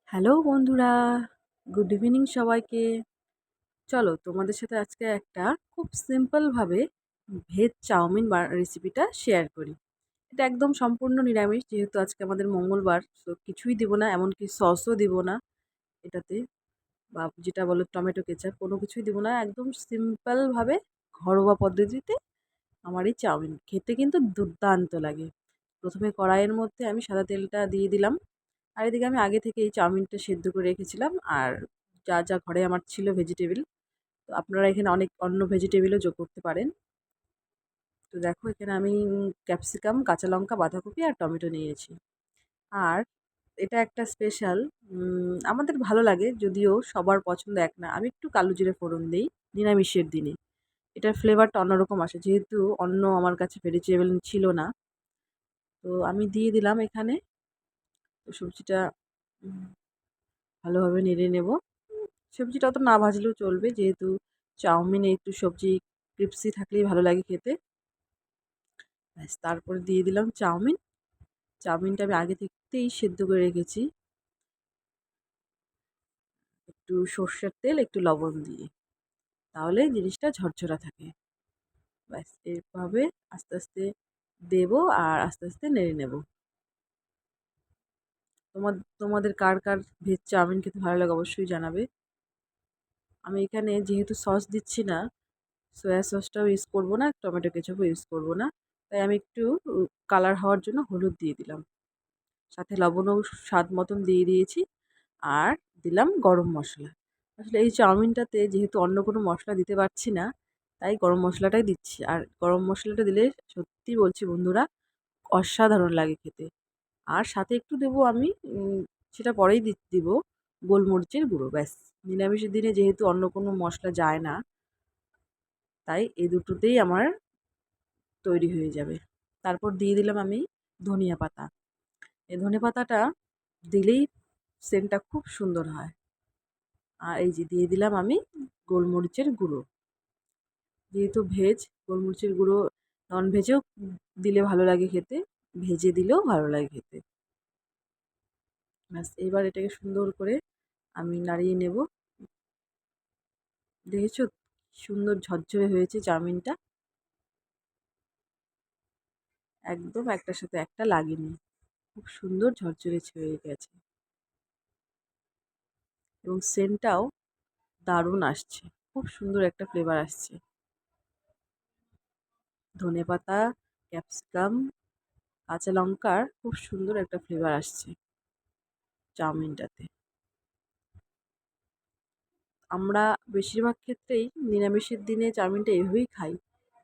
Hello বন্ধুরা, good evening সবাইকে। চলো তোমাদের সাথে আজকে একটা খুব সিম্পলভাবে ভেজ চাউমিন রেসিপিটা শেয়ার করি। এটা একদম সম্পূর্ণ নিরামিষ, যেহেতু আজকে আমাদের মঙ্গলবার, তো কিছুই দিব না, এমনকি সসও দিব না এটাতে, বা যেটা বলো টমেটো কেচাপ, কোনো কিছুই দিব না। একদম সিম্পলভাবে ঘরোয়া পদ্ধতিতে আমার এই চাউমিন খেতে কিন্তু দুর্দান্ত লাগে। প্রথমে কড়াইয়ের মধ্যে আমি সাদা তেলটা দিয়ে দিলাম, আর এদিকে আমি আগে থেকে এই চাউমিনটা সেদ্ধ করে রেখেছিলাম। আর যা যা ঘরে আমার ছিল ভেজিটেবল, তো আপনারা এখানে অনেক অন্য ভেজিটেবলও যোগ করতে পারেন। তো দেখো এখানে আমি ক্যাপসিকাম, কাঁচা লঙ্কা, বাঁধাকপি আর টমেটো নিয়েছি। আর এটা একটা স্পেশাল, আমাদের ভালো লাগে, যদিও সবার পছন্দ এক না। আমি একটু কালো জিরে ফোড়ন দিই নিরামিষের দিনে। এটার ফ্লেভারটা অন্যরকম আসে, যেহেতু অন্য আমার কাছে ভেজিটেবল ছিল না। তো আমি দিয়ে দিলাম এখানে। তো সবজিটা ভালোভাবে নেড়ে নেব। সবজিটা অত না ভাজলেও চলবে, যেহেতু চাউমিনে একটু সবজি ক্রিপসি থাকলেই ভালো লাগে খেতে। ব্যাস, তারপরে দিয়ে দিলাম চাউমিন। চাউমিনটা আমি আগে থেকেই সেদ্ধ করে রেখেছি, একটু সর্ষের তেল, একটু লবণ দিয়ে, তাহলে জিনিসটা ঝরঝরা থাকে। ব্যাস, এভাবে আস্তে আস্তে দেবো আর আস্তে আস্তে নেড়ে নেব। তোমাদের কার কার ভেজ চাউমিন খেতে ভালো লাগে অবশ্যই জানাবে। আমি এখানে যেহেতু সস দিচ্ছি না, সয়া সসটাও ইউজ করব না, টমেটো কেচাপও ইউজ করব না, তাই আমি একটু কালার হওয়ার জন্য হলুদ দিয়ে দিলাম, সাথে লবণও স্বাদ মতন দিয়ে দিয়েছি। আর দিলাম গরম মশলা। আসলে এই চাউমিনটাতে যেহেতু অন্য কোনো মশলা দিতে পারছি না, তাই গরম মশলাটাই দিচ্ছি। আর গরম মশলাটা দিলে সত্যি বলছি বন্ধুরা, অসাধারণ লাগে খেতে। আর সাথে একটু দেবো আমি, সেটা পরেই দিব, গোলমরিচের গুঁড়ো। ব্যাস, নিরামিষের দিনে যেহেতু অন্য কোনো মশলা যায় না, তাই এই দুটোতেই আমার তৈরি হয়ে যাবে। তারপর দিয়ে দিলাম আমি ধনিয়া পাতা। এই ধনেপাতাটা দিলেই সেন্টটা খুব সুন্দর হয়। আর এই যে দিয়ে দিলাম আমি গোলমরিচের গুঁড়ো। যেহেতু ভেজ, গোলমরিচের গুঁড়ো নন ভেজেও দিলে ভালো লাগে খেতে, ভেজে দিলেও ভালো লাগে খেতে। ব্যাস, এবার এটাকে সুন্দর করে আমি নাড়িয়ে নেব। দেখেছো সুন্দর ঝরঝরে হয়েছে চাউমিনটা, একদম একটার সাথে একটা লাগেনি, খুব সুন্দর ঝরঝরে হয়ে গেছে। এবং সেন্টটাও দারুণ আসছে, খুব সুন্দর একটা ফ্লেভার আসছে। ধনেপাতা, ক্যাপসিকাম, কাঁচা লঙ্কার খুব সুন্দর একটা ফ্লেভার আসছে চাউমিনটাতে। আমরা বেশিরভাগ ক্ষেত্রেই নিরামিষের দিনে চাউমিনটা এভাবেই খাই,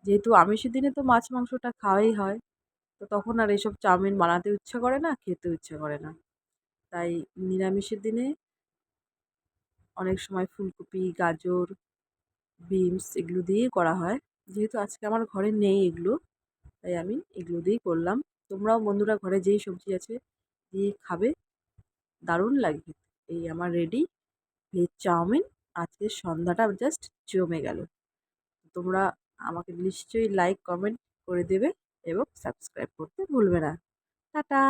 যেহেতু আমিষের দিনে তো মাছ মাংসটা খাওয়াই হয়, তো তখন আর এসব চাউমিন বানাতেও ইচ্ছা করে না, খেতেও ইচ্ছা করে না। তাই নিরামিষের দিনে অনেক সময় ফুলকপি, গাজর, বিনস এগুলো দিয়েই করা হয়। যেহেতু আজকে আমার ঘরে নেই এগুলো, তাই আমি এগুলো দিয়েই করলাম। তোমরাও বন্ধুরা ঘরে যেই সবজি আছে দিয়ে খাবে, দারুণ লাগে খেতে। এই আমার রেডি ভেজ চাউমিন। আজকের সন্ধ্যাটা জাস্ট জমে গেল। তোমরা আমাকে নিশ্চয়ই লাইক, কমেন্ট করে দেবে এবং সাবস্ক্রাইব করতে ভুলবে না। টাটা।